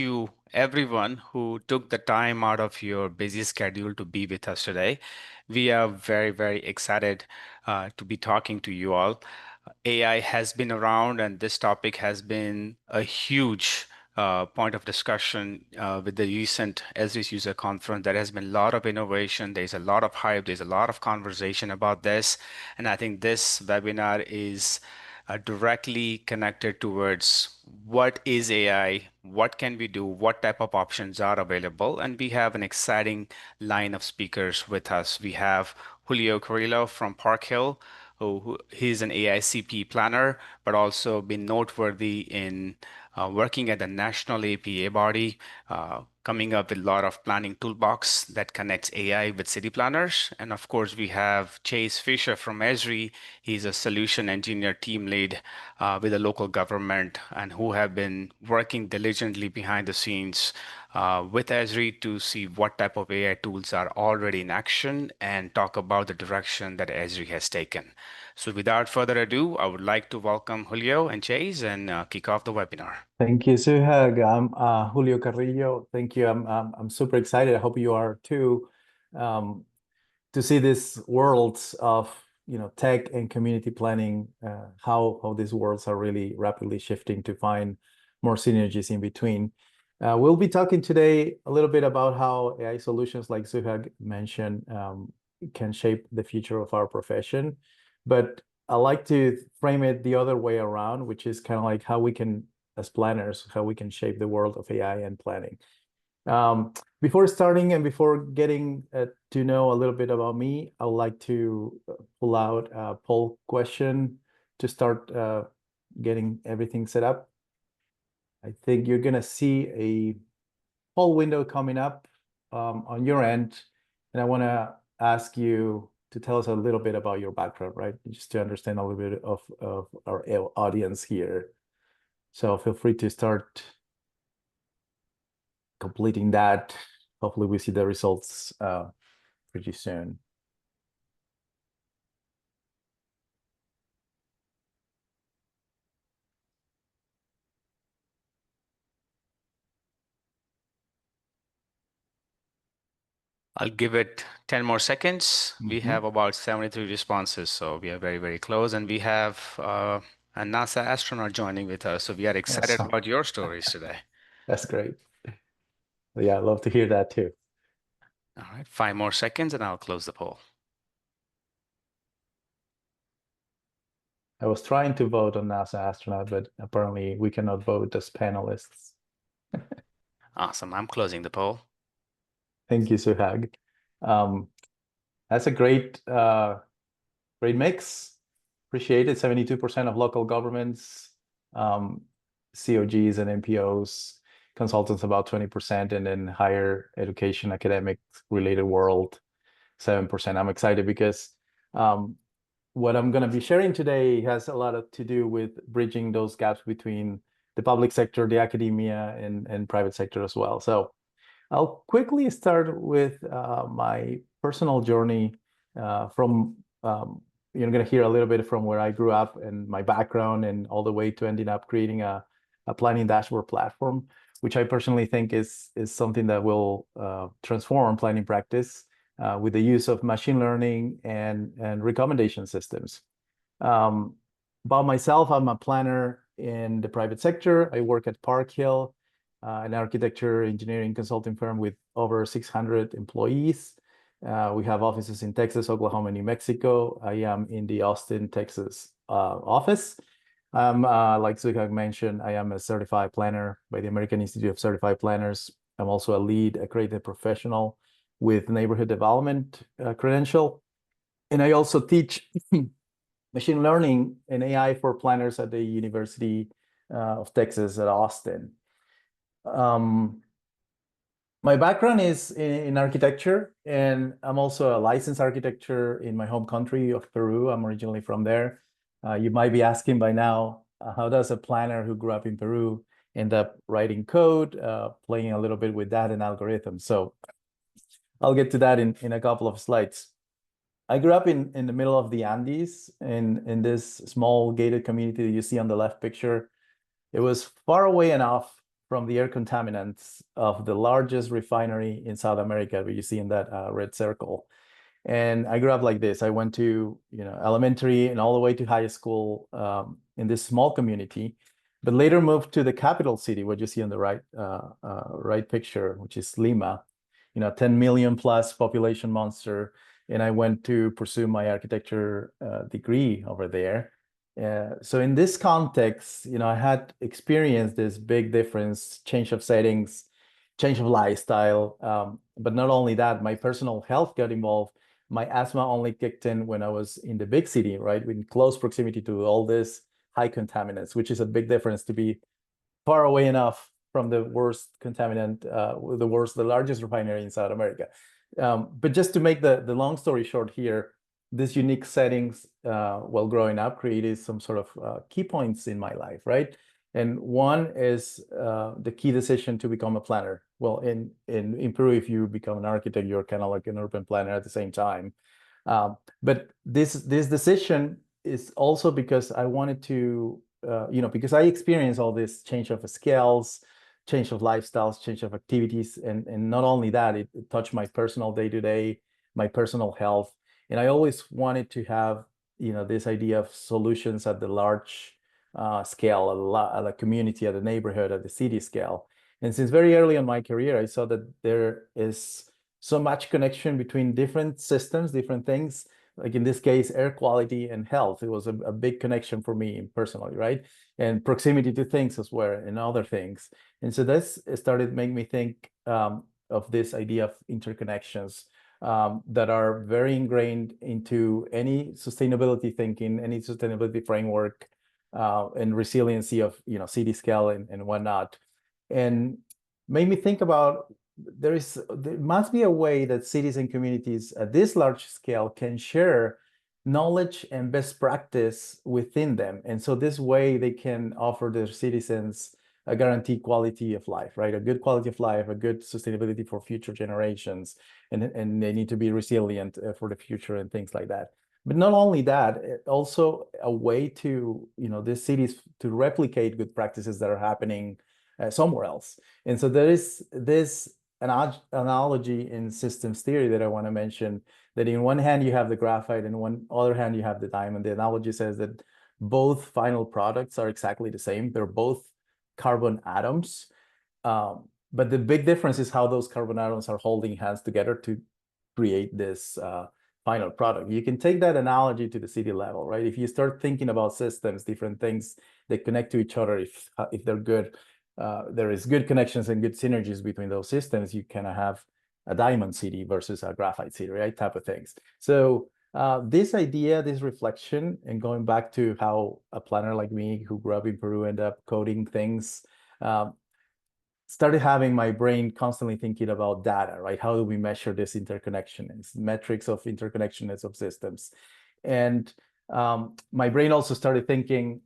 you everyone who took the time out of your busy schedule to be with us today. We are very, very excited to be talking to you all. AI has been around, and this topic has been a huge point of discussion with the recent Esri's user conference. There has been a lot of innovation. There's a lot of hype. There's a lot of conversation about this. And I think this webinar is directly connected towards what is AI, what can we do, what type of options are available, and we have an exciting line of speakers with us. We have Julio Carrillo from Park Hill, who he's an AICP planner, but also been noteworthy in working at the national APA body, coming up with a lot of planning toolbox that connects AI with city planners. And of course, we have Chase Fisher from Esri. He's a solution engineer team lead with a local government and who have been working diligently behind the scenes with Esri to see what type of AI tools are already in action and talk about the direction that Esri has taken. So without further ado, I would like to welcome Julio and Chase and kick off the webinar. Thank you, Suhag. I'm Julio Carrillo. Thank you. I'm super excited. I hope you are too, to see this worlds of tech and community planning. How these worlds are really rapidly shifting to find more synergies in between. We'll be talking today a little bit about how AI solutions, like Suhag mentioned, can shape the future of our profession. But I like to frame it the other way around, which is kind of like how we can, as planners, how we can shape the world of AI and planning. Before starting and before getting to know a little bit about me, I would like to pull out a poll question to start getting everything set up. I think you're going to see a poll window coming up on your end, and I want to ask you to tell us a little bit about your background, right? Just to understand a little bit of our audience here. So feel free to start completing that. Hopefully we see the results pretty soon. I'll give it 10 more seconds. We have about 73 responses, so we are very, very close. And we have a NASA astronaut joining with us, so we are excited Awesome. about your stories today. That's great. Yeah, I'd love to hear that too. All right, 5 more seconds and I'll close the poll. I was trying to vote on NASA astronaut, but apparently we cannot vote as panelists. Awesome. I'm closing the poll. Thank you, Suhag. That's a great mix. Appreciate it. 72% of local governments, COGs and NPOs, consultants about 20%, and then higher education, academic related world, 7%. I'm excited because what I'm going to be sharing today has a lot to do with bridging those gaps between the public sector, the academia, and private sector as well. So I'll quickly start with my personal journey from, you're going to hear a little bit from where I grew up and my background, and all the way to ending up creating a planning dashboard platform, which I personally think is something that will transform planning practice with the use of machine learning and recommendation systems. About myself, I'm a planner in the private sector. I work at Park Hill, an architecture engineering consulting firm with over 600 employees. We have offices in Texas, Oklahoma, New Mexico. I am in the Austin, Texas office. Like Suhag mentioned, I am a certified planner by the American Institute of Certified Planners. I'm also a lead accredited professional with neighborhood development credential. And I also teach machine learning and AI for planners at the University of Texas at Austin. My background is in architecture, and I'm also a licensed architecture in my home country of Peru. I'm originally from there. You might be asking by now, how does a planner who grew up in Peru end up writing code, playing a little bit with that and algorithms? So I'll get to that in a couple of slides. I grew up in the middle of the Andes in this small gated community that you see on the left picture. It was far away enough from the air contaminants of the largest refinery in South America, that you see in that red circle. And I grew up like this. I went to, elementary and all the way to high school in this small community, but later moved to the capital city, what you see on the right picture, which is Lima, 10 million plus population monster. And I went to pursue my architecture degree over there. So in this context, I had experienced this big difference, change of settings, change of lifestyle. But not only that, my personal health got involved. My asthma only kicked in when I was in the big city, right? In close proximity to all this high contaminants, which is a big difference to be far away enough from the worst contaminant, the largest refinery in South America. But just to make the long story short here, this unique settings while growing up created some sort of key points in my life, right? And one is the key decision to become a planner. Well, in Peru, if you become an architect, you're kind of like an urban planner at the same time. But this decision is also because I wanted to, because I experienced all this change of skills, change of lifestyles, change of activities, and not only that, it touched my personal day-to-day, my personal health, and I always wanted to have, this idea of solutions at the large scale, at the community, at the neighborhood, at the city scale. And since very early in my career, I saw that there is so much connection between different systems, different things, like in this case, air quality and health. It was a big connection for me personally, right? And proximity to things as well, and other things. And so this started making me think of this idea of interconnections that are very ingrained into any sustainability thinking, any sustainability framework, and resiliency of city scale and whatnot. And made me think about there must be a way that cities and communities at this large scale can share knowledge and best practice within them. And so this way they can offer their citizens a guaranteed quality of life, right? A good quality of life, a good sustainability for future generations, and they need to be resilient for the future and things like that. But not only that, also a way to, these cities to replicate good practices that are happening somewhere else. And so there is this analogy in systems theory that I want to mention, that in one hand you have the graphite and one other hand you have the diamond. The analogy says that both final products are exactly the same. They're both carbon atoms. But the big difference is how those carbon atoms are holding hands together to create this final product. You can take that analogy to the city level, right? If you start thinking about systems, different things that connect to each other, if they're good, there is good connections and good synergies between those systems, you kind of have a diamond city versus a graphite city, right? Type of things. So this idea, this reflection, and going back to how a planner like me who grew up in Peru ended up coding things, started having my brain constantly thinking about data, right? How do we measure this interconnection? It's metrics of interconnectedness of systems. And my brain also started thinking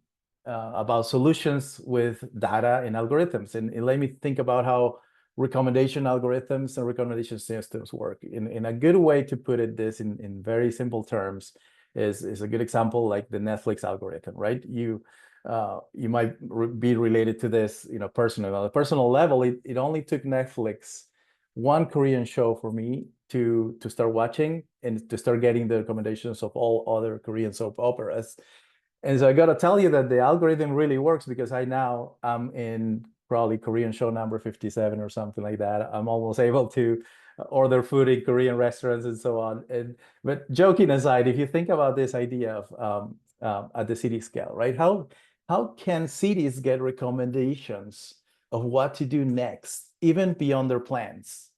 about solutions with data and algorithms. And it let me think about how recommendation algorithms and recommendation systems work. In a good way to put it, this in very simple terms is a good example, like the Netflix algorithm, right? You might be related to this, personally. On a personal level, it only took Netflix one Korean show for me to start watching and to start getting the recommendations of all other Korean soap operas. And so I got to tell you that the algorithm really works, because I now am in probably Korean show number 57 or something like that. I'm almost able to order food in Korean restaurants and so on. But joking aside, if you think about this idea of at the city scale, right? How can cities get recommendations of what to do next, even beyond their plans?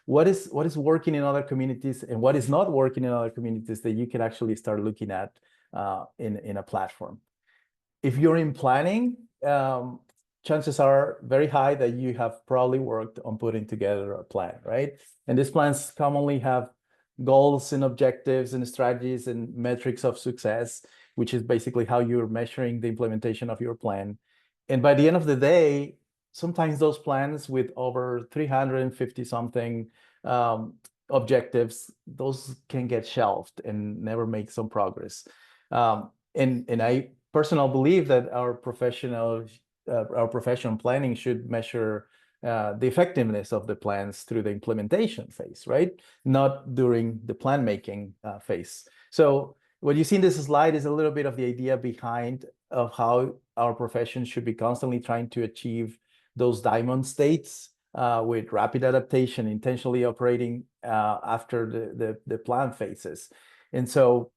What is working in other communities and what is not working in other communities that you can actually start looking at in a platform. If you're in planning, chances are very high that you have probably worked on putting together a plan, right? And these plans commonly have goals and objectives and strategies and metrics of success, which is basically how you're measuring the implementation of your plan. And by the end of the day, sometimes those plans with over 350 something objectives, those can get shelved and never make some progress. And I personally believe that our professional our professional planning should measure the effectiveness of the plans through the implementation phase, right? Not during the plan making phase. So what you see in this slide is a little bit of the idea behind of how our profession should be constantly trying to achieve those diamond states with rapid adaptation, intentionally operating after the plan phases. And so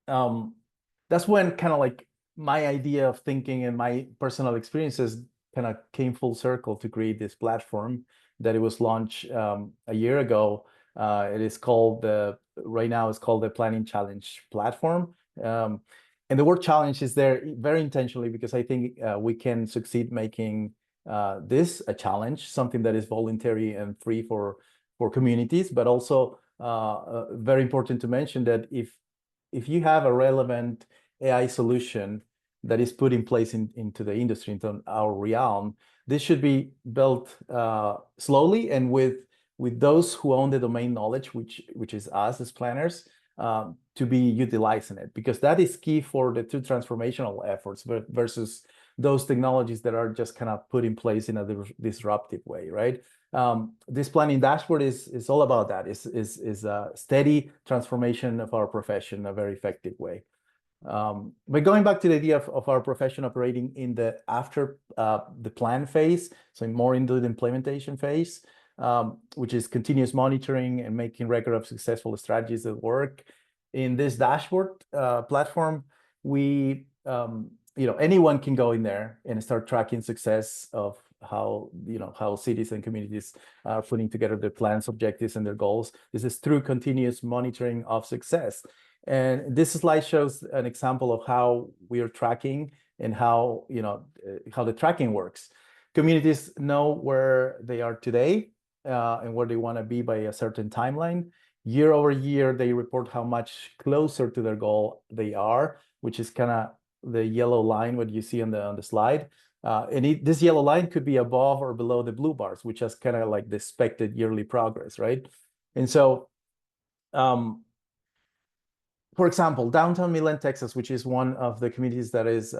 that's when kind of like my idea of thinking and my personal experiences kind of came full circle to create this platform that it was launched a year ago. It is called right now it's called the Planning Challenge platform. And the word challenge is there very intentionally because I think we can succeed making this a challenge, something that is voluntary and free for communities, but also very important to mention that if you have a relevant AI solution that is put in place into the industry, into our realm, this should be built slowly and with those who own the domain knowledge, which is us as planners, to be utilizing it, because that is key for the two transformational efforts versus those technologies that are just kind of put in place in a disruptive way, right? This planning dashboard is all about that. Is a steady transformation of our profession in a very effective way. But going back to the idea of our profession operating in the after the plan phase, so more into the implementation phase, which is continuous monitoring and making record of successful strategies that work. In this dashboard platform, we anyone can go in there and start tracking success of how cities and communities are putting together their plans, objectives, and their goals. This is through continuous monitoring of success. And this slide shows an example of how we are tracking and how the tracking works. Communities know where they are today and where they want to be by a certain timeline. Year over year, they report how much closer to their goal they are, which is kind of the yellow line, what you see on the slide. And this yellow line could be above or below the blue bars, which is kind of like the expected yearly progress, right? And so, for example, downtown Midland, Texas, which is one of the communities that is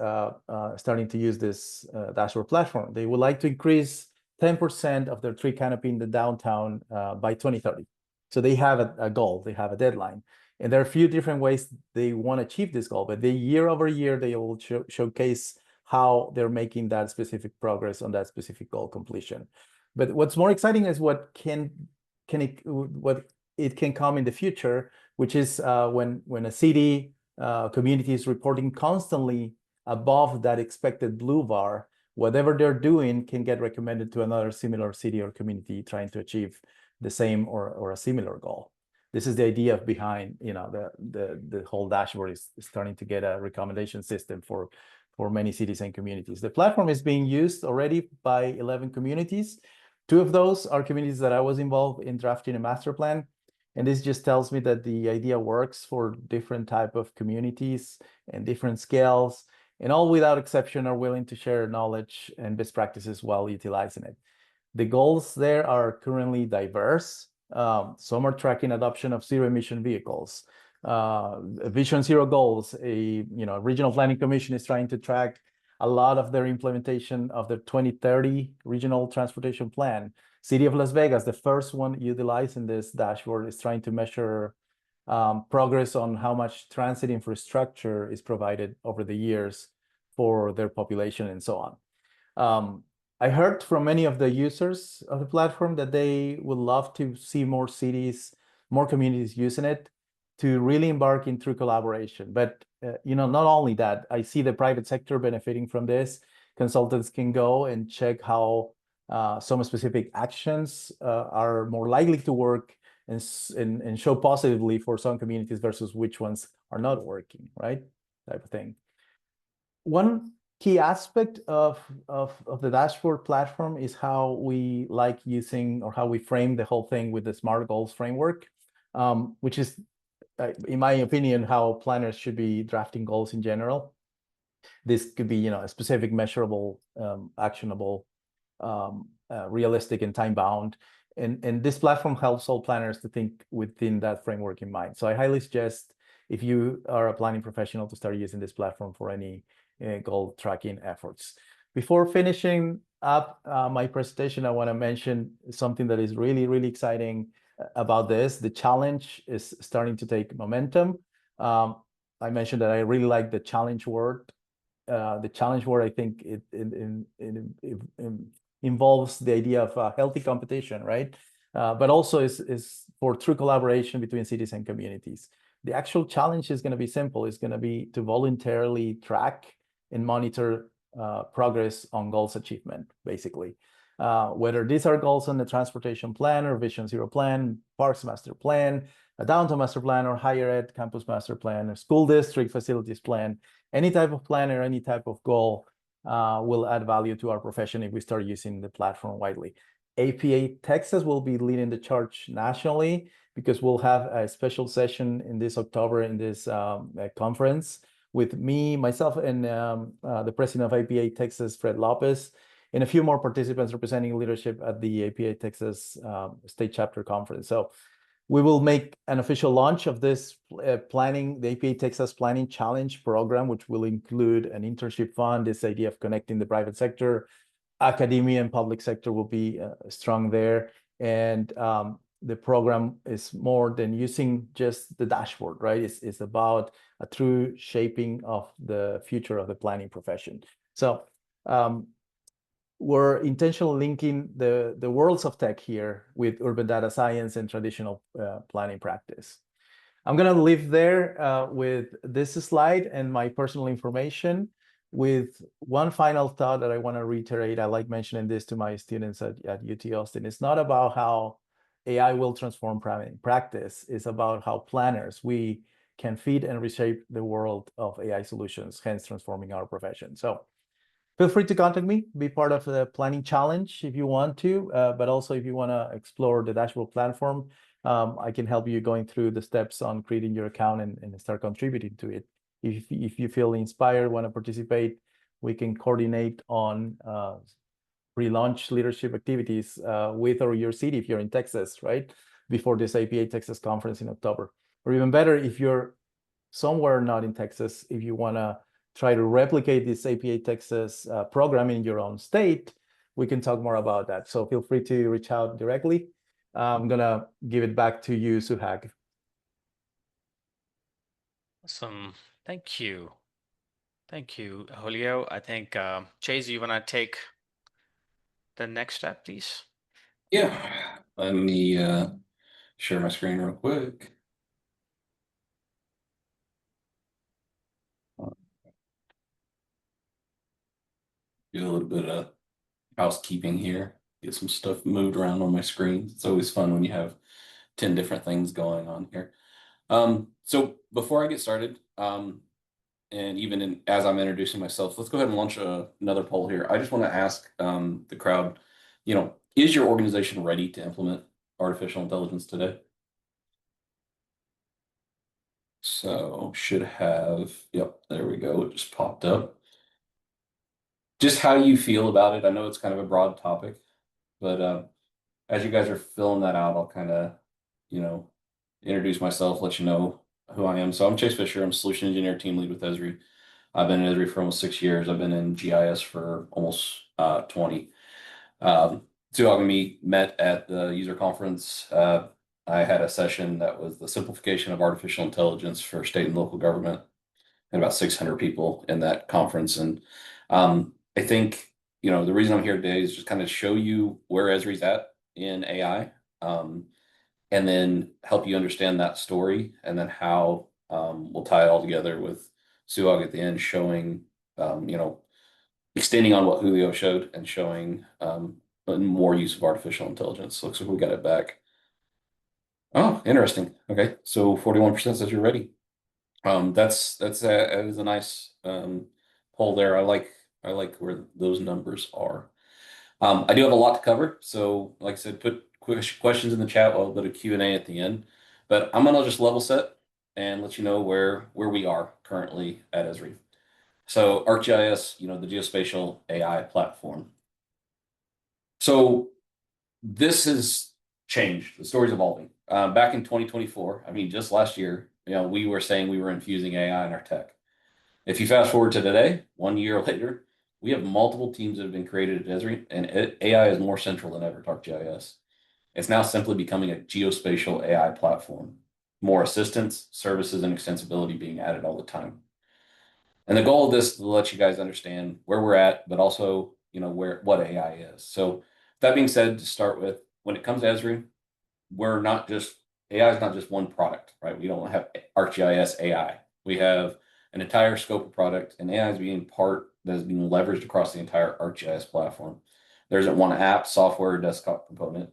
starting to use this dashboard platform, they would like to increase 10% of their tree canopy in the downtown by 2030. So they have a goal, they have a deadline. And there are a few different ways they want to achieve this goal, but year over year, they will showcase how they're making that specific progress on that specific goal completion. But what's more exciting is what it can come in the future, which is when a city community is reporting constantly above that expected blue bar, whatever they're doing can get recommended to another similar city or community trying to achieve the same or a similar goal. This is the idea behind the whole dashboard is starting to get a recommendation system for many cities and communities. The platform is being used already by 11 communities. 2 of those are communities that I was involved in drafting a master plan. And this just tells me that the idea works for different type of communities and different scales, and all without exception are willing to share knowledge and best practices while utilizing it. The goals there are currently diverse. Some are tracking adoption of zero-emission vehicles. Vision Zero goals, a regional planning commission is trying to track a lot of their implementation of the 2030 regional transportation plan. City of Las Vegas, the first one utilizing this dashboard, is trying to measure progress on how much transit infrastructure is provided over the years for their population and so on. I heard from many of the users of the platform that they would love to see more cities, more communities using it to really embark in true collaboration. But not only that, I see the private sector benefiting from this. Consultants can go and check how some specific actions are more likely to work and show positively for some communities versus which ones are not working, right? Type of thing. One key aspect of the dashboard platform is how we like using or how we frame the whole thing with the SMART goals framework, which is, in my opinion, how planners should be drafting goals in general. This could be, a specific, measurable, actionable, realistic, and time-bound. And this platform helps all planners to think within that framework in mind. So I highly suggest, if you are a planning professional, to start using this platform for any goal tracking efforts. Before finishing up my presentation, I want to mention something that is really, really exciting about this. The challenge is starting to take momentum. I mentioned that I really like the challenge word. The challenge word, I think it involves the idea of healthy competition, right? But also is for true collaboration between cities and communities. The actual challenge is going to be simple. It's going to be to voluntarily track and monitor progress on goals achievement, basically. Whether these are goals on the transportation plan or Vision Zero plan, Parks Master Plan, a downtown master plan, or higher ed campus master plan, or school district facilities plan, any type of plan or any type of goal will add value to our profession if we start using the platform widely. APA Texas will be leading the charge nationally because we'll have a special session in this October in this conference with me, myself, and the president of APA Texas, Fred Lopez, and a few more participants representing leadership at the APA Texas State Chapter Conference. So we will make an official launch of this planning, the APA Texas Planning Challenge program, which will include an internship fund, this idea of connecting the private sector, academia and public sector will be strong there. And the program is more than using just the dashboard, right? It's about a true shaping of the future of the planning profession. So we're intentionally linking the worlds of tech here with urban data science and traditional planning practice. I'm going to leave there with this slide and my personal information with one final thought that I want to reiterate. I like mentioning this to my students at UT Austin. It's not about how AI will transform practice. It's about how planners, we can feed and reshape the world of AI solutions, hence transforming our profession. So feel free to contact me, be part of the planning challenge if you want to, but also if you want to explore the dashboard platform, I can help you going through the steps on creating your account and start contributing to it. If you feel inspired, want to participate, we can coordinate on pre-launch leadership activities with or your city if you're in Texas, right? Before this APA Texas conference in October. Or even better, if you're somewhere not in Texas, if you want to try to replicate this APA Texas program in your own state, we can talk more about that. So feel free to reach out directly. I'm going to give it back to you, Suhag. Awesome. Thank you. Thank you, Julio. I think, Chase, you want to take the next step, please? Yeah, let me share my screen real quick. Do a little bit of housekeeping here. Get some stuff moved around on my screen. It's always fun when you have 10 different things going on here. So before I get started, and even as I'm introducing myself, let's go ahead and launch another poll here. I just want to ask the crowd, is your organization ready to implement artificial intelligence today? So should have, yep, there we go. It just popped up. Just how you feel about it. I know it's kind of a broad topic, but as you guys are filling that out, I'll kind of, introduce myself, let you know who I am. So I'm Chase Fisher. I'm Solution Engineer Team Lead with Esri. I've been in Esri for almost 6 years. I've been in GIS for almost 20. Suhag and me met at the user conference. I had a session that was the simplification of artificial intelligence for state and local government, and about 600 people in that conference. And I think, the reason I'm here today is just kind of show you where Esri's at in AI, and then help you understand that story, and then how we'll tie it all together with Suhag at the end, showing, extending on what Julio showed and showing more use of artificial intelligence. Looks like we got it back. Oh, interesting. Okay, so 41% says you're ready. That is a nice poll there. I like where those numbers are. I do have a lot to cover, so like I said, put questions in the chat. I'll put a Q&A at the end, but I'm gonna just level set and let you know where we are currently at Esri. So ArcGIS, the geospatial AI platform. So this has changed. The story's evolving. Back in 2024, I mean, just last year, we were saying we were infusing AI in our tech. If you fast forward to today, 1 year later, We have multiple teams that have been created at Esri, and AI is more central than ever to ArcGIS. It's now simply becoming a geospatial AI platform. More assistance, services, and extensibility being added all the time. And the goal of this is to let you guys understand where we're at, but also, what AI is. So that being said, to start with, when it comes to Esri, we're not just AI is not just one product, right? We don't have ArcGIS AI. We have an entire scope of product, and AI is being part that is being leveraged across the entire ArcGIS platform. There isn't one app, software, or desktop component.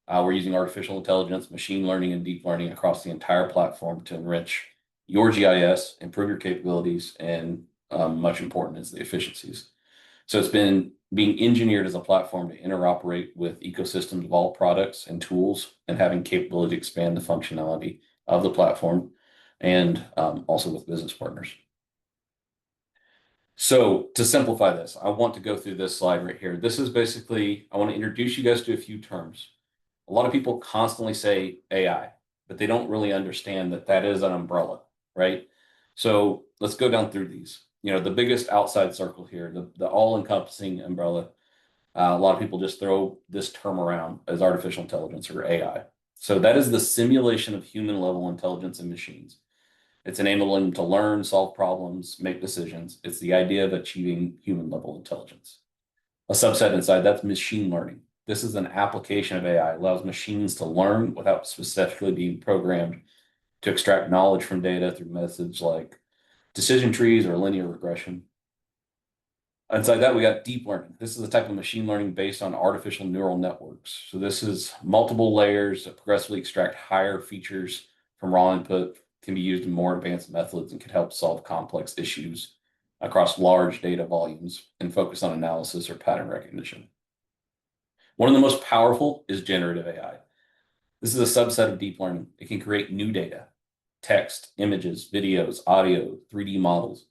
We're using artificial intelligence, machine learning, and deep learning across the entire platform to enrich your GIS, improve your capabilities, and much important is the efficiencies. So it's been being engineered as a platform to interoperate with ecosystems of all products and tools, and having capability to expand the functionality of the platform, and also with business partners. So to simplify this, I want to go through this slide right here. This is basically, I want to introduce you guys to a few terms. A lot of people constantly say AI, but they don't really understand that that is an umbrella, right? So let's go down through these. The biggest outside circle here, the all-encompassing umbrella. A lot of people just throw this term around as artificial intelligence or AI. So that is the simulation of human level intelligence in machines. It's enabling them to learn, solve problems, make decisions. It's the idea of achieving human level intelligence. A subset inside, that's machine learning. This is an application of AI. It allows machines to learn without specifically being programmed to extract knowledge from data through methods like decision trees or linear regression. Inside that, we got deep learning. This is a type of machine learning based on artificial neural networks. So this is multiple layers that progressively extract higher features from raw input, can be used in more advanced methods, and can help solve complex issues across large data volumes and focus on analysis or pattern recognition. One of the most powerful is generative AI. This is a subset of deep learning. It can create new data, text, images, videos, audio, 3D models.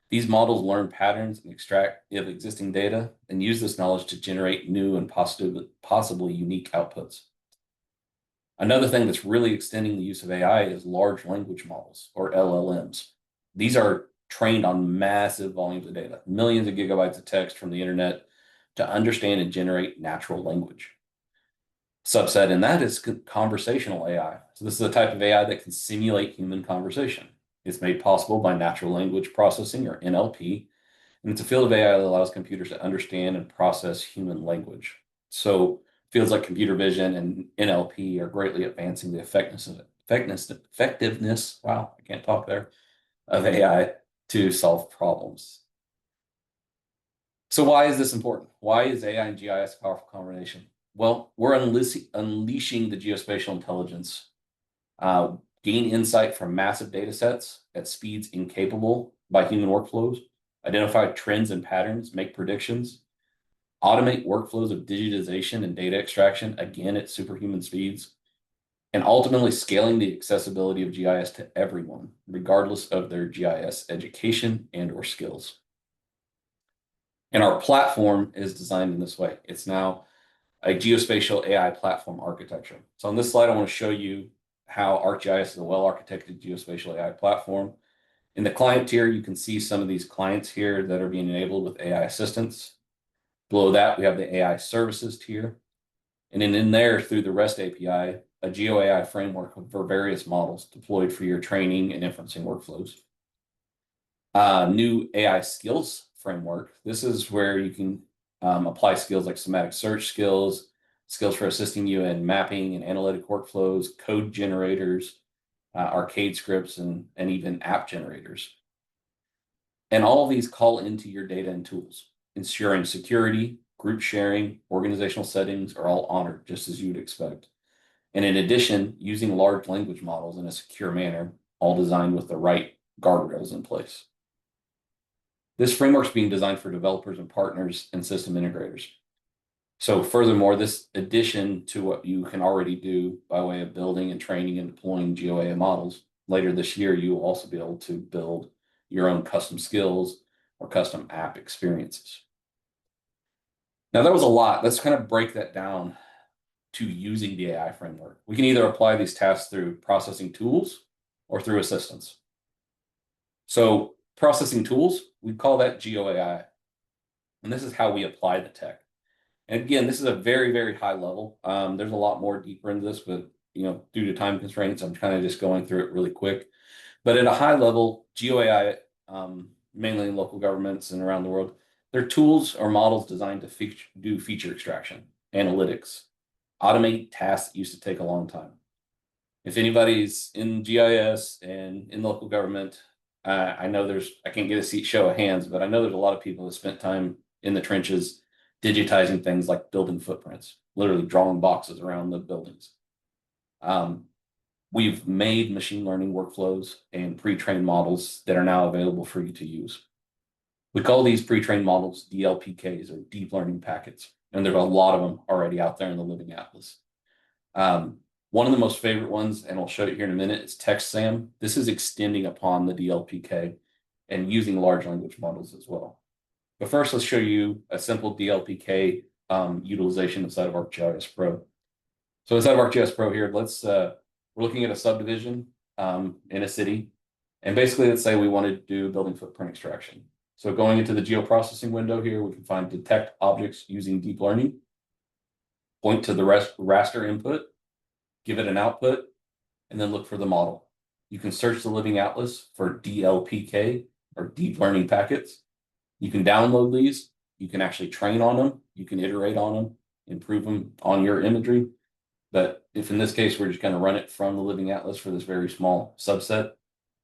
These models learn patterns and extract existing data and use this knowledge to generate new and possibly unique outputs. Another thing that's really extending the use of AI is large language models, or LLMs. These are trained on massive volumes of data, millions of gigabytes of text from the internet, to understand and generate natural language. Subset in that is conversational AI. So this is a type of AI that can simulate human conversation. It's made possible by natural language processing, or NLP, and it's a field of AI that allows computers to understand and process human language. So fields like computer vision and NLP are greatly advancing the effectiveness, wow, I can't talk there, of AI to solve problems. So why is this important? Why is AI and GIS a powerful combination? Well, we're unleashing the geospatial intelligence, gain insight from massive data sets at speeds incapable by human workflows, identify trends and patterns, make predictions, automate workflows of digitization and data extraction, again at superhuman speeds, and ultimately scaling the accessibility of GIS to everyone, regardless of their GIS education and or skills. And our platform is designed in this way. It's now a geospatial AI platform architecture. So on this slide, I want to show you how ArcGIS is a well-architected geospatial AI platform. In the client tier, you can see some of these clients here that are being enabled with AI assistance. Below that, we have the AI services tier. And then in there, through the REST API, a GeoAI framework for various models deployed for your training and inferencing workflows. New AI skills framework. This is where you can apply skills like semantic search skills for assisting you in mapping and analytic workflows, code generators, arcade scripts, and even app generators. And all of these call into your data and tools, ensuring security, group sharing, organizational settings are all honored, just as you would expect. And in addition, using large language models in a secure manner, all designed with the right guardrails in place. This framework is being designed for developers and partners and system integrators. So furthermore, this addition to what you can already do by way of building and training and deploying GeoAI models, later this year, you will also be able to build your own custom skills or custom app experiences. Now that was a lot. Let's kind of break that down to using the AI framework. We can either apply these tasks through processing tools or through assistance. So processing tools, we call that GeoAI. And this is how we apply the tech. And again, this is a very, very high level. There's a lot more deeper into this, but due to time constraints, I'm kind of just going through it really quick. But at a high level, GeoAI, mainly in local governments and around the world, they're tools or models designed to do feature extraction, analytics, automate tasks that used to take a long time. If anybody's in GIS and in local government, I know I can't get a show of hands, but I know there's a lot of people that spent time in the trenches digitizing things like building footprints, literally drawing boxes around the buildings. We've made machine learning workflows and pre-trained models that are now available for you to use. We call these pre-trained models DLPKs, or deep learning packets, and there's a lot of them already out there in the Living Atlas. One of the most favorite ones, and I'll show you here in a minute, is TextSam. This is extending upon the DLPK and using large language models as well. But first, let's show you a simple DLPK utilization inside of ArcGIS Pro. So inside of ArcGIS Pro here, we're looking at a subdivision in a city. And basically, let's say we want to do building footprint extraction. So going into the geoprocessing window here, we can find detect objects using deep learning, point to the raster input, give it an output, and then look for the model. You can search the Living Atlas for DLPK, or deep learning packets. You can download these. You can actually train on them. You can iterate on them, improve them on your imagery. But if in this case, we're just going to run it from the Living Atlas for this very small subset.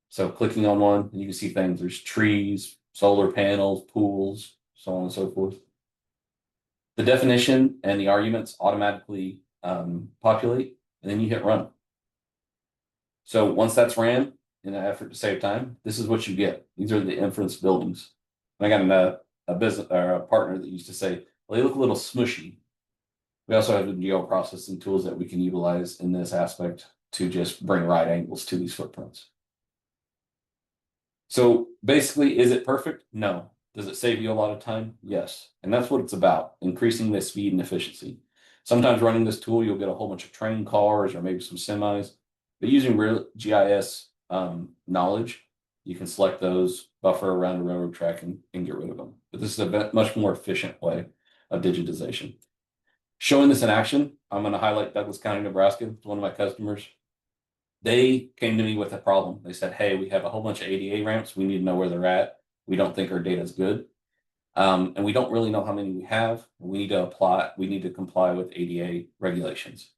So clicking on one, and you can see things. There's trees, solar panels, pools, so on and so forth. The definition and the arguments automatically populate, and then you hit run. So once that's ran, in an effort to save time, this is what you get. These are the inference buildings. And I got a business or a partner that used to say, well, they look a little smushy. We also have the geoprocessing tools that we can utilize in this aspect to just bring right angles to these footprints. So basically, is it perfect? No. Does it save you a lot of time? Yes. And that's what it's about, increasing the speed and efficiency. Sometimes running this tool, you'll get a whole bunch of train cars or maybe some semis, but using real GIS knowledge, you can select those, buffer around a railroad track and get rid of them. But this is a much more efficient way of digitization. Showing this in action, I'm going to highlight Douglas County, Nebraska. It's one of my customers. They came to me with a problem. They said, hey, we have a whole bunch of ADA ramps. We need to know where they're at. We don't think our data is good. And we don't really know how many we have. We need to comply with ADA regulations.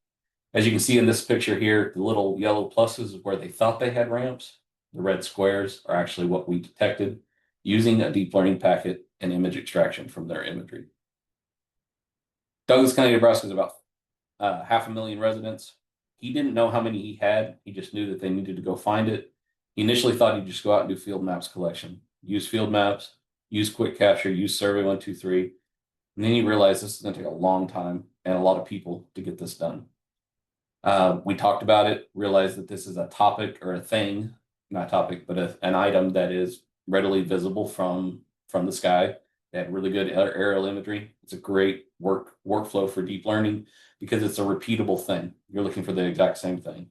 As you can see in this picture here, the little yellow pluses is where they thought they had ramps. The red squares are actually what we detected using a deep learning packet and image extraction from their imagery. Douglas County, Nebraska is about 500,000 residents. He didn't know how many he had. He just knew that they needed to go find it. He initially thought he'd just go out and do field maps collection, use field maps, use quick capture, use survey 123. And then he realized this is going to take a long time and a lot of people to get this done. We talked about it, realized that this is a topic or a thing, not a topic, but an item that is readily visible from the sky. They had really good aerial imagery. It's a great workflow for deep learning because it's a repeatable thing. You're looking for the exact same thing.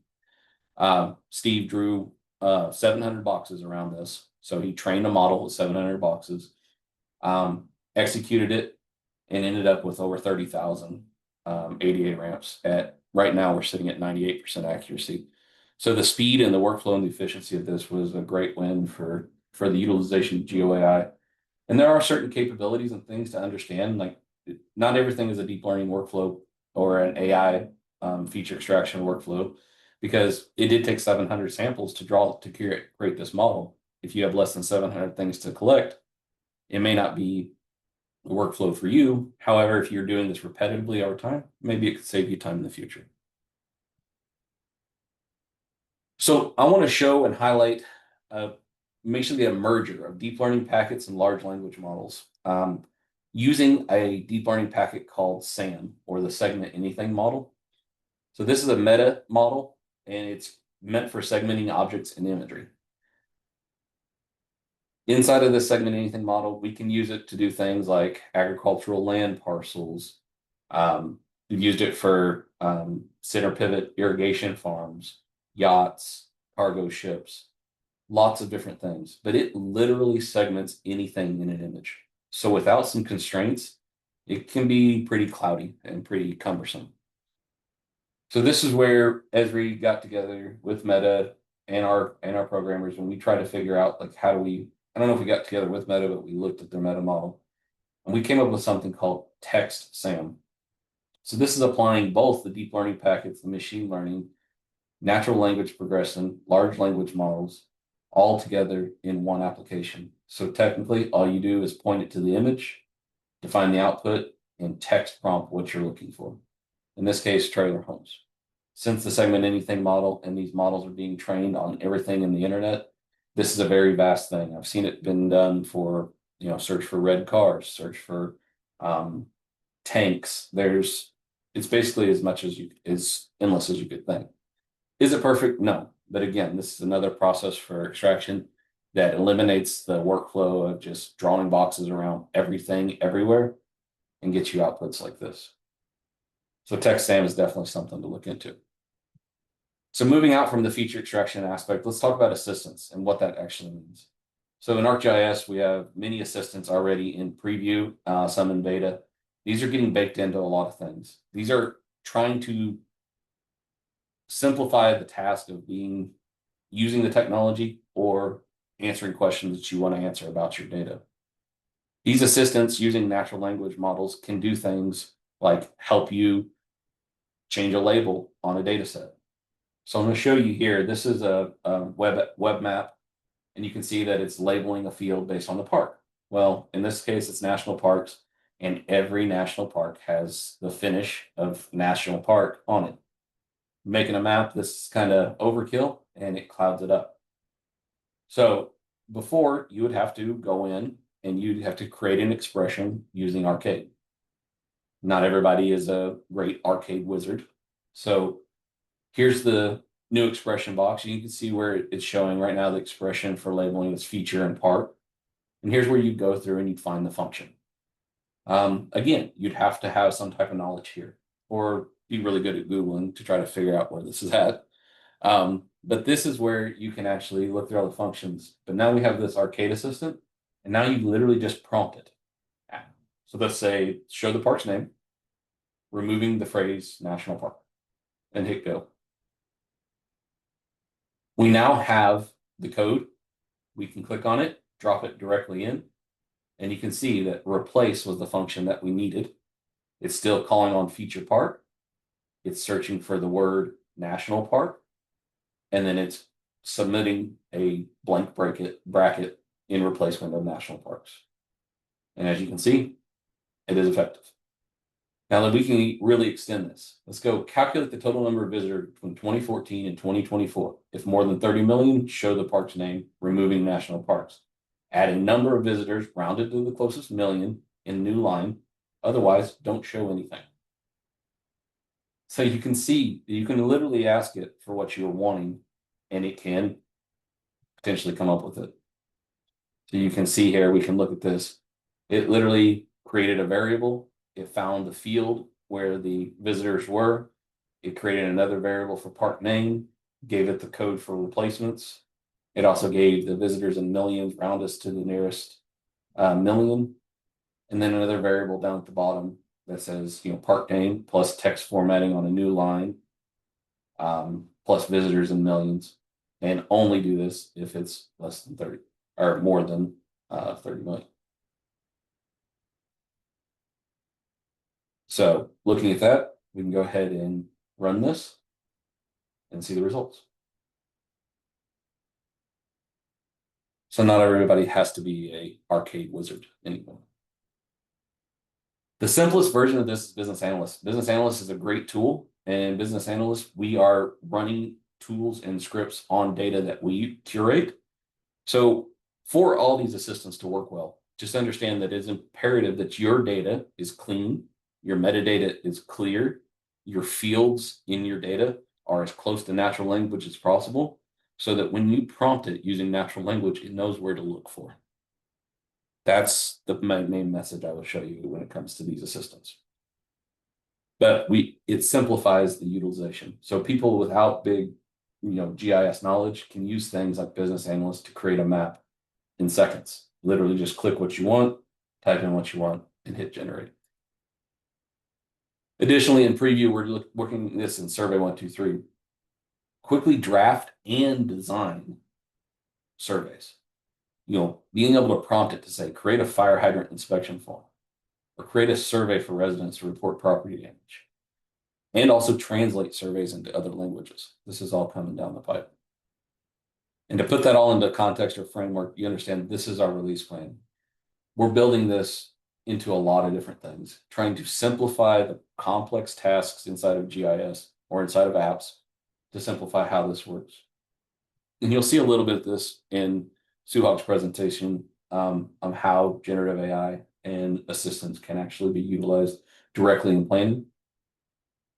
Steve drew 700 boxes around this. So he trained a model with 700 boxes, executed it, and ended up with over 30,000 ADA ramps. Right now, we're sitting at 98% accuracy. So the speed and the workflow and the efficiency of this was a great win for the utilization of GeoAI. And there are certain capabilities and things to understand, like not everything is a deep learning workflow or an AI feature extraction workflow, because it did take 700 samples to create this model. If you have less than 700 things to collect, it may not be a workflow for you. However, if you're doing this repetitively over time, maybe it could save you time in the future. So I want to show and highlight basically a merger of deep learning packets and large language models using a deep learning packet called SAM, or the Segment Anything model. So this is a meta model, and it's meant for segmenting objects in imagery. Inside of this Segment Anything model, we can use it to do things like agricultural land parcels. We've used it for center pivot irrigation farms, yachts, cargo ships, lots of different things, but it literally segments anything in an image. So without some constraints, it can be pretty cloudy and pretty cumbersome. So this is where Esri got together with Meta and our programmers, and we try to figure out like how do we, I don't know if we got together with Meta, but we looked at their Meta model and we came up with something called TextSAM. So this is applying both the deep learning packets, the machine learning, natural language progression, large language models, all together in one application. So technically, all you do is point it to the image, define the output, and text prompt what you're looking for. In this case, trailer homes. Since the Segment Anything model and these models are being trained on everything in the internet, this is a very vast thing. I've seen it been done for, search for red cars, search for tanks. It's basically as much as endless as you could think. Is it perfect? No. But again, this is another process for extraction that eliminates the workflow of just drawing boxes around everything everywhere and gets you outputs like this. So TextSAM is definitely something to look into. So moving out from the feature extraction aspect, let's talk about assistance and what that actually means. So in ArcGIS, we have many assistants already in preview, some in beta. These are getting baked into a lot of things. These are trying to simplify the task of using the technology or answering questions that you want to answer about your data. These assistants using natural language models can do things like help you change a label on a data set. So I'm going to show you here, this is a web map, and you can see that it's labeling a field based on the park. Well, in this case, it's national parks, and every national park has the finish of national park on it. Making a map, this is kind of overkill, and it clouds it up. So before, you would have to go in and you'd have to create an expression using Arcade. Not everybody is a great Arcade wizard. So here's the new expression box. You can see where it's showing right now the expression for labeling this feature and park. And here's where you go through and you'd find the function. Again, you'd have to have some type of knowledge here or be really good at Googling to try to figure out where this is at. But this is where you can actually look through all the functions. But now we have this Arcade assistant, and now you literally just prompt it. So let's say, show the park's name, removing the phrase national park, and hit go. We now have the code. We can click on it, drop it directly in, and you can see that replace was the function that we needed. It's still calling on feature park. It's searching for the word national park, and then it's submitting a blank bracket in replacement of national parks. And as you can see, it is effective. Now that we can really extend this, let's go calculate the total number of visitors between 2014 and 2024. If more than 30 million, show the park's name, removing national parks. Add a number of visitors rounded to the closest million in new line. Otherwise, don't show anything. So you can see, you can literally ask it for what you're wanting, and it can potentially come up with it. So you can see here, we can look at this. It literally created a variable. It found the field where the visitors were. It created another variable for park name, gave it the code for replacements. It also gave the visitors in millions, round us to the nearest million. And then another variable down at the bottom that says, park name plus text formatting on a new line, plus visitors in millions, and only do this if it's less than 30 or more than 30 million. So looking at that, we can go ahead and run this and see the results. So not everybody has to be a Arcade wizard anymore. The simplest version of this is Business Analyst. Business Analyst is a great tool, and Business Analyst, we are running tools and scripts on data that we curate. So for all these assistants to work well, just understand that it's imperative that your data is clean, your metadata is clear, your fields in your data are as close to natural language as possible, so that when you prompt it using natural language, it knows where to look for. That's the main message I will show you when it comes to these assistants. But it simplifies the utilization. So people without big, GIS knowledge can use things like Business Analyst to create a map in seconds. Literally just click what you want, type in what you want, and hit generate. Additionally, in preview, we're working this in survey 123. Quickly draft and design surveys. Being able to prompt it to say, create a fire hydrant inspection form, or create a survey for residents to report property damage, and also translate surveys into other languages. This is all coming down the pipe. And to put that all into context or framework, you understand this is our release plan. We're building this into a lot of different things, trying to simplify the complex tasks inside of GIS or inside of apps to simplify how this works. And you'll see a little bit of this in Suhag's presentation on how generative AI and assistants can actually be utilized directly in planning.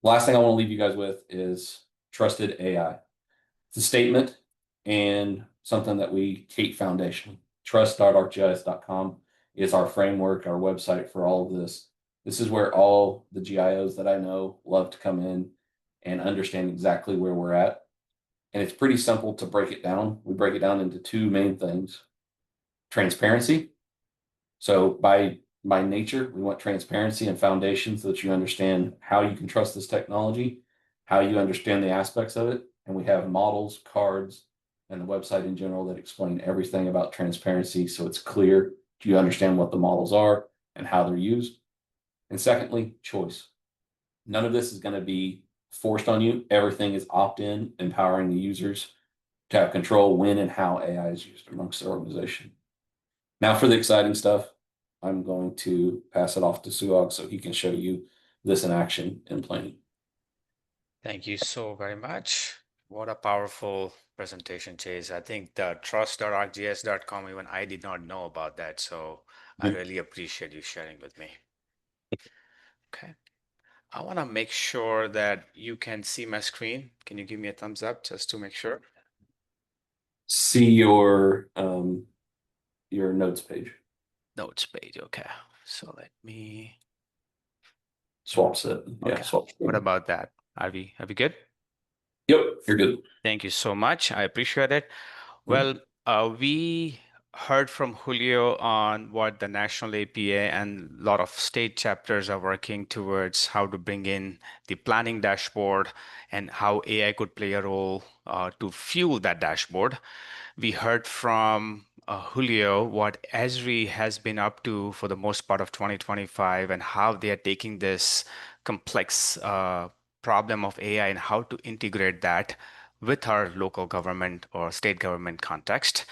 Last thing I want to leave you guys with is trusted AI. It's a statement and something that we Kate Foundation, trust.arcgis.com is our framework, our website for all of this. This is where all the GIOs that I know love to come in and understand exactly where we're at. And it's pretty simple to break it down. We break it down into two main things. Transparency. So by nature, we want transparency and foundation so that you understand how you can trust this technology, how you understand the aspects of it. And we have models, cards, and the website in general that explain everything about transparency. So it's clear, do you understand what the models are and how they're used? And secondly, choice. None of this is going to be forced on you. Everything is opt-in, empowering the users to have control when and how AI is used amongst the organization. Now for the exciting stuff, I'm going to pass it off to Suhag so he can show you this in action in planning. Thank you so very much. What a powerful presentation, Chase. I think the trust.arcgis.com, even I did not know about that. So I really appreciate you sharing with me. Okay. I want to make sure that you can see my screen. Can you give me a thumbs up just to make sure? See your notes page. Notes page. Okay. So let me Swap set. Yeah, okay. swap. What about that? Are we good? Yep, you're good. Thank you so much. I appreciate it. Well, we heard from Julio on what the national APA and a lot of state chapters are working towards how to bring in the planning dashboard and how AI could play a role to fuel that dashboard. We heard from Julio what Esri has been up to for the most part of 2025 and how they are taking this complex problem of AI and how to integrate that with our local government or state government context.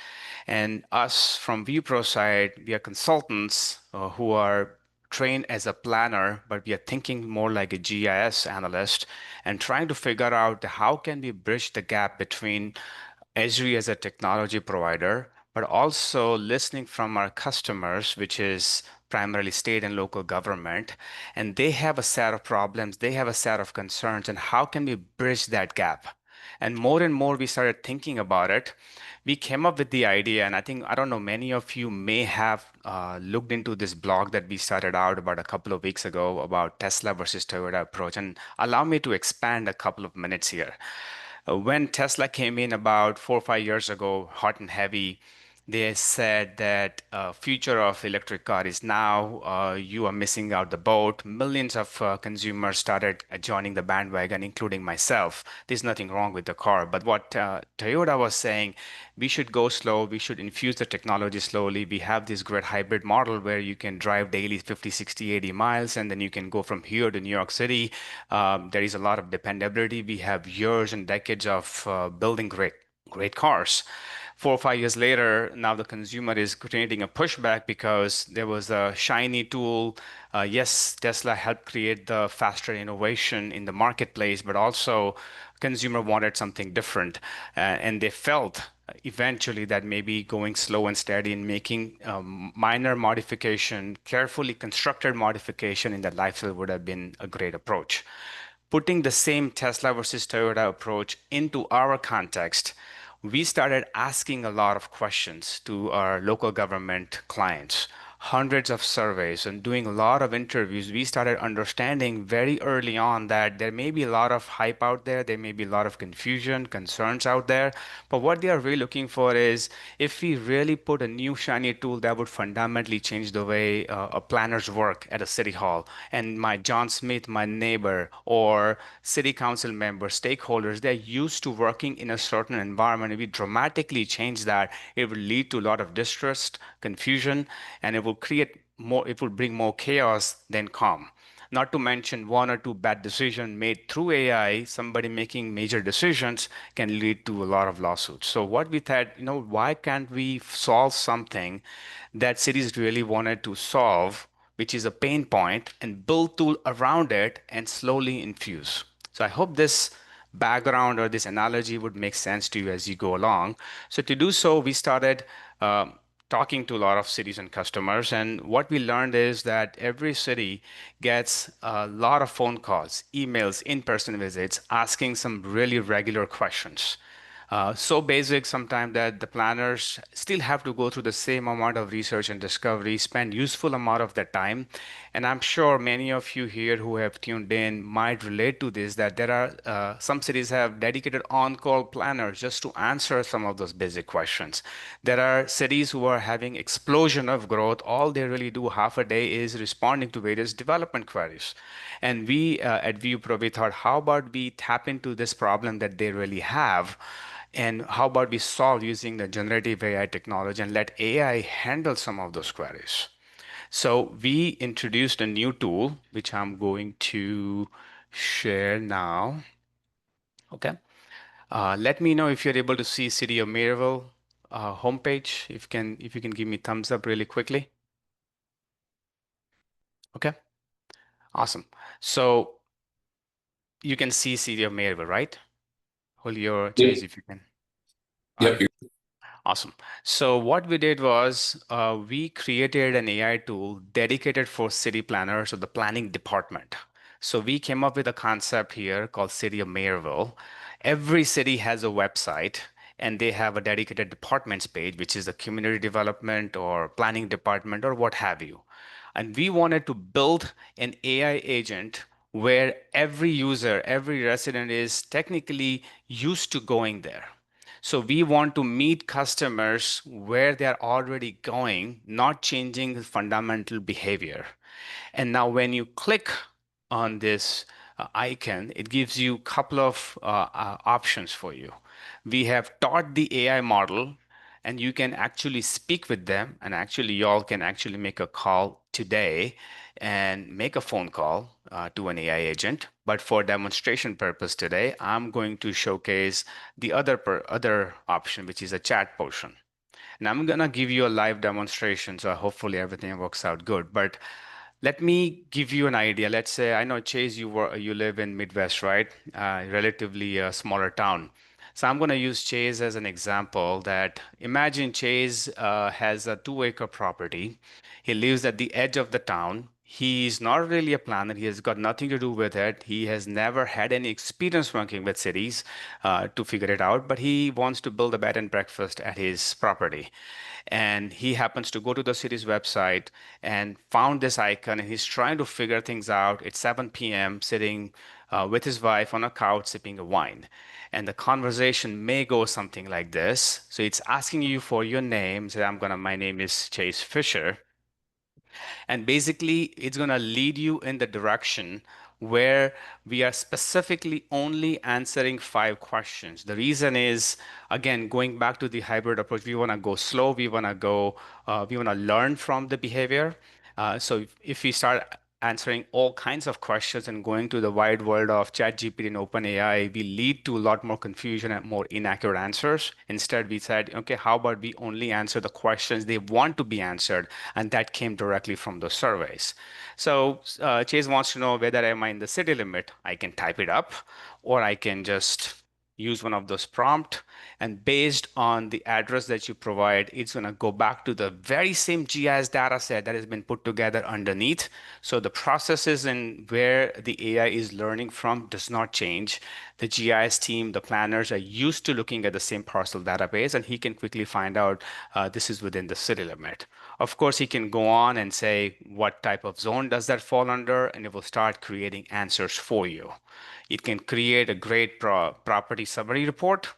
And us from ViewPro side, we are consultants who are trained as a planner, but we are thinking more like a GIS analyst and trying to figure out how can we bridge the gap between Esri as a technology provider, but also listening from our customers, which is primarily state and local government, and they have a set of problems, they have a set of concerns, and how can we bridge that gap? And more we started thinking about it. We came up with the idea, and I don't know, many of you may have looked into this blog that we started out about a couple of weeks ago about Tesla versus Toyota approach. And allow me to expand a couple of minutes here. When Tesla came in about 4 or 5 years ago, hot and heavy, they said that future of electric car is now. You are missing out the boat. Millions of consumers started joining the bandwagon, including myself. There's nothing wrong with the car. But what Toyota was saying, we should go slow. We should infuse the technology slowly. We have this great hybrid model where you can drive daily 50, 60, 80 miles, and then you can go from here to New York City. There is a lot of dependability. We have years and decades of building great cars. 4 or 5 years later, now the consumer is creating a pushback because there was a shiny tool. Yes, Tesla helped create the faster innovation in the marketplace, but also consumer wanted something different. And they felt eventually that maybe going slow and steady and making minor modification, carefully constructed modification in the lifestyle would have been a great approach. Putting the same Tesla versus Toyota approach into our context, we started asking a lot of questions to our local government clients. hundreds of surveys and doing a lot of interviews, we started understanding very early on that there may be a lot of hype out there may be a lot of confusion, concerns out there. But what they are really looking for is if we really put a new shiny tool that would fundamentally change the way planners work at a city hall, and my John Smith, my neighbor, or city council members, stakeholders, they're used to working in a certain environment. If we dramatically change that, it will lead to a lot of distrust, confusion, and it will bring more chaos than calm. Not to mention one or two bad decisions made through AI, somebody making major decisions can lead to a lot of lawsuits. So what we thought, why can't we solve something that cities really wanted to solve, which is a pain point, and build tool around it and slowly infuse. So I hope this background or this analogy would make sense to you as you go along. So to do so, we started uh, talking to a lot of cities and customers. And what we learned is that every city gets a lot of phone calls, emails, in-person visits, asking some really regular questions. So basic sometimes that the planners still have to go through the same amount of research and discovery, spend useful amount of their time. And I'm sure many of you here who have tuned in might relate to this, that there are some cities have dedicated on-call planners just to answer some of those basic questions. There are cities who are having explosion of growth. All they really do half a day is responding to various development queries. And we at ViewPro, we thought, how about we tap into this problem that they really have? And how about we solve using the generative AI technology and let AI handle some of those queries? So we introduced a new tool, which I'm going to share now. Okay. Let me know if you're able to see City of Maryville homepage. If you can give me thumbs up really quickly. Okay. Awesome. So you can see City of Maryville, right? Hold your Chase if you can. All Yep. right. Awesome. So what we did was we created an AI tool dedicated for city planners or the planning department. So we came up with a concept here called City of Mayorville. Every city has a website and they have a dedicated departments page, which is the community development or planning department or what have you. And we wanted to build an AI agent where every user, every resident is technically used to going there. So we want to meet customers where they're already going, not changing the fundamental behavior. And now when you click on this icon, it gives you a couple of options for you. We have taught the AI model, and you can actually speak with them, and actually y'all can actually make a call today and make a phone call to an AI agent. But for demonstration purpose today, I'm going to showcase the other option, which is a chat portion. And I'm gonna give you a live demonstration, so hopefully everything works out good. But let me give you an idea. Let's say I know Chase, you live in Midwest, right? Relatively a smaller town. So I'm going to use Chase as an example. That imagine Chase has a 2-acre property. He lives at the edge of the town. He's not really a planner. He has got nothing to do with it. He has never had any experience working with cities to figure it out, but he wants to build a bed and breakfast at his property. And he happens to go to the city's website and found this icon, and he's trying to figure things out. It's 7 p.m., sitting with his wife on a couch sipping a wine. And the conversation may go something like this. So it's asking you for your name. Say, my name is Chase Fisher. And basically, it's going to lead you in the direction where we are specifically only answering 5 questions. The reason is, again, going back to the hybrid approach, we want to go slow, we want to learn from the behavior. So if we start answering all kinds of questions and going to the wide world of ChatGPT and OpenAI, we lead to a lot more confusion and more inaccurate answers. Instead, we said, okay, how about we only answer the questions they want to be answered? And that came directly from the surveys. So Chase wants to know whether am I in the city limit. I can type it up, or I can just use one of those prompt, and based on the address that you provide, it's going to go back to the very same GIS data set that has been put together underneath. So the processes and where the AI is learning from does not change. The GIS team, the planners are used to looking at the same parcel database, and he can quickly find out this is within the city limit. Of course, he can go on and say what type of zone does that fall under, and it will start creating answers for you. It can create a great property summary report.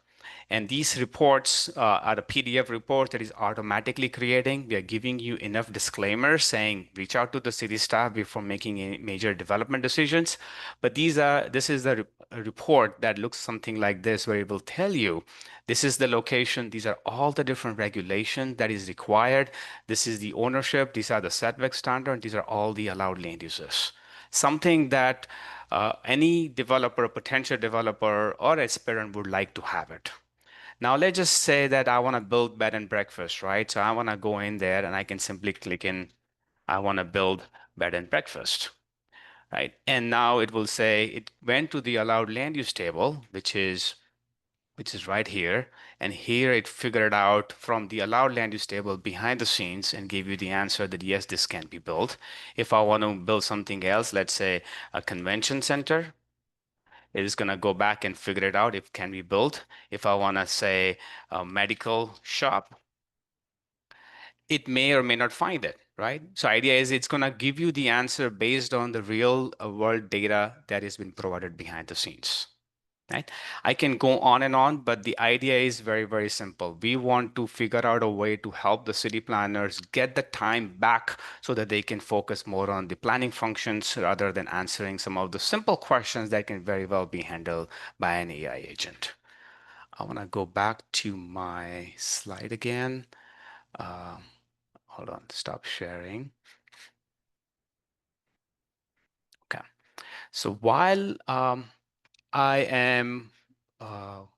And these reports are a PDF report that is automatically creating. We are giving you enough disclaimers saying reach out to the city staff before making any major development decisions. But this is a report that looks something like this, where it will tell you this is the location, these are all the different regulations that is required, this is the ownership, these are the setback standard, these are all the allowed land uses. Something that any developer, potential developer, or aspirant would like to have it. Now, let's just say that I want to build bed and breakfast, right? So I want to go in there and I can simply click in, I want to build bed and breakfast, right? And now it will say it went to the allowed land use table, which is right here. And here it figured out from the allowed land use table behind the scenes and gave you the answer that yes, this can be built. If I want to build something else, let's say a convention center, it is going to go back and figure it out if it can be built. If I want to say a medical shop, it may or may not find it, right? So idea is it's going to give you the answer based on the real world data that has been provided behind the scenes. Right? I can go on and on, but the idea is very, very simple. We want to figure out a way to help the city planners get the time back so that they can focus more on the planning functions rather than answering some of the simple questions that can very well be handled by an AI agent. I want to go back to my slide again. Hold on, stop sharing. Okay. So while I am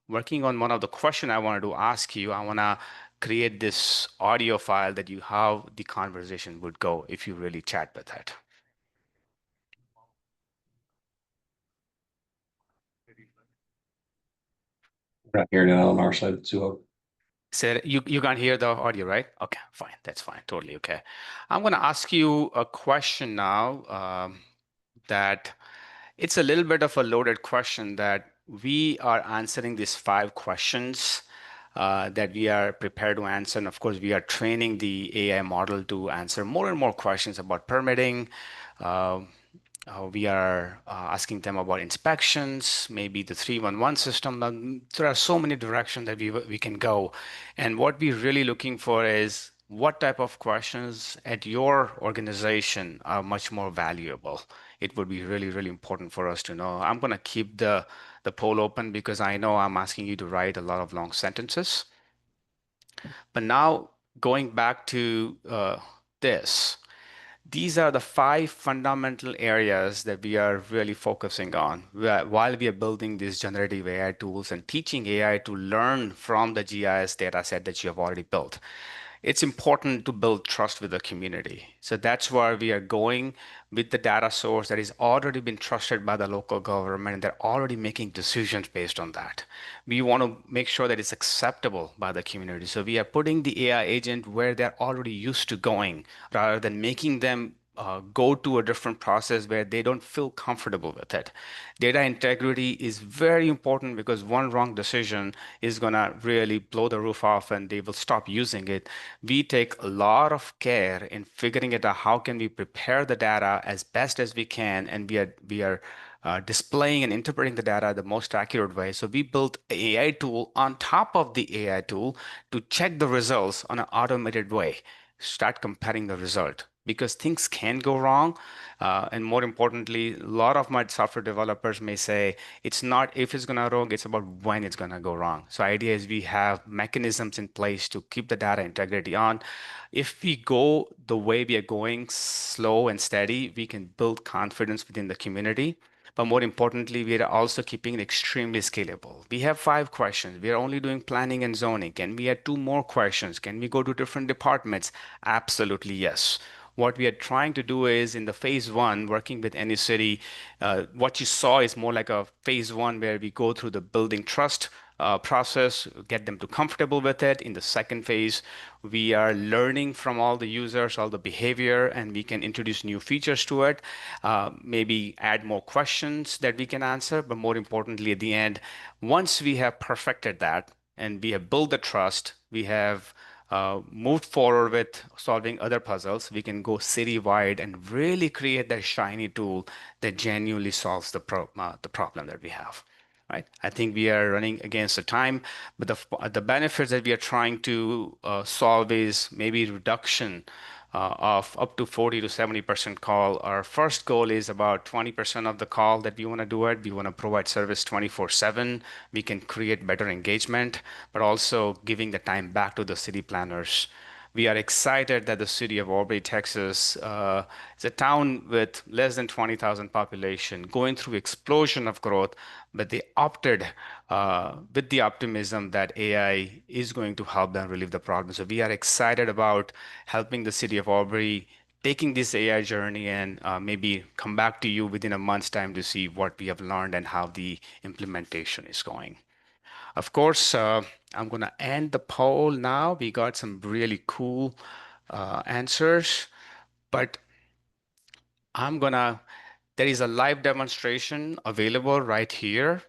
working on one of the questions I wanted to ask you. I want to create this audio file that you how the conversation would go if you really chat with it. We're not hearing it on our side too. So you can't hear the audio, right? Okay, fine. That's fine. Totally okay. I'm going to ask you a question now that it's a little bit of a loaded question that we are answering these 5 questions that we are prepared to answer. And of course, we are training the AI model to answer more and more questions about permitting. Uh, we are asking them about inspections, maybe the 311 system. There are so many directions that we can go. And what we're really looking for is what type of questions at your organization are much more valuable. It would be really, really important for us to know. I'm going to keep the poll open because I know I'm asking you to write a lot of long sentences. But now going back to this. These are the 5 fundamental areas that we are really focusing on while we are building these generative AI tools and teaching AI to learn from the GIS data set that you have already built. It's important to build trust with the community. So that's why we are going with the data source that is already been trusted by the local government, and they're already making decisions based on that. We want to make sure that it's acceptable by the community. So we are putting the AI agent where they're already used to going rather than making them go to a different process where they don't feel comfortable with it. Data integrity is very important because one wrong decision is going to really blow the roof off and they will stop using it. We take a lot of care in figuring it out how can we prepare the data as best as we can, and we are displaying and interpreting the data the most accurate way. So we built an AI tool on top of the AI tool to check the results on an automated way. Start comparing the result because things can go wrong. And more importantly, a lot of my software developers may say it's not if it's going to go wrong, it's about when it's going to go wrong. So idea is we have mechanisms in place to keep the data integrity on. If we go the way we are going, slow and steady, we can build confidence within the community. But more importantly, we are also keeping it extremely scalable. We have 5 questions. We are only doing planning and zoning. Can we add 2 more questions? Can we go to different departments? Absolutely, yes. What we are trying to do is in the phase 1, working with any city, what you saw is more like a phase 1 where we go through the building trust process, get them to comfortable with it. In the second phase, we are learning from all the users, all the behavior, and we can introduce new features to it, maybe add more questions that we can answer. But more importantly, at the end, once we have perfected that and we have built the trust, we have moved forward with solving other puzzles, we can go citywide and really create that shiny tool that genuinely solves the problem that we have. Right? I think we are running against the time, but the benefits that we are trying to solve is maybe reduction of up to 40 to 70% call. Our first goal is about 20% of the call that we want to do it. We want to provide service 24/7. We can create better engagement, but also giving the time back to the city planners. We are excited that the city of Aubrey, Texas, is a town with less than 20,000 population, going through explosion of growth, but they opted with the optimism that AI is going to help them relieve the problem. So we are excited about helping the city of Aubrey taking this AI journey and maybe come back to you within a month's time to see what we have learned and how the implementation is going. Of course, I'm going to end the poll now. We got some really cool answers, but there is a live demonstration available right here.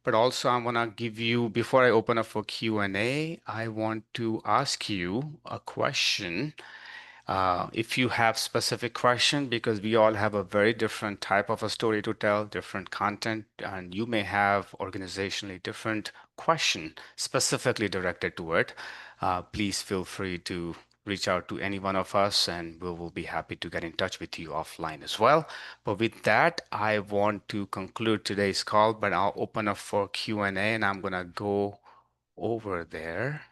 But also, I'm going to give you, before I open up for Q&A, I want to ask you a question. If you have specific question, because we all have a very different type of a story to tell, different content, and you may have organizationally different question specifically directed to it, please feel free to reach out to any one of us and we will be happy to get in touch with you offline as well. But with that, I want to conclude today's call, but I'll open up for Q&A and I'm going to go over there.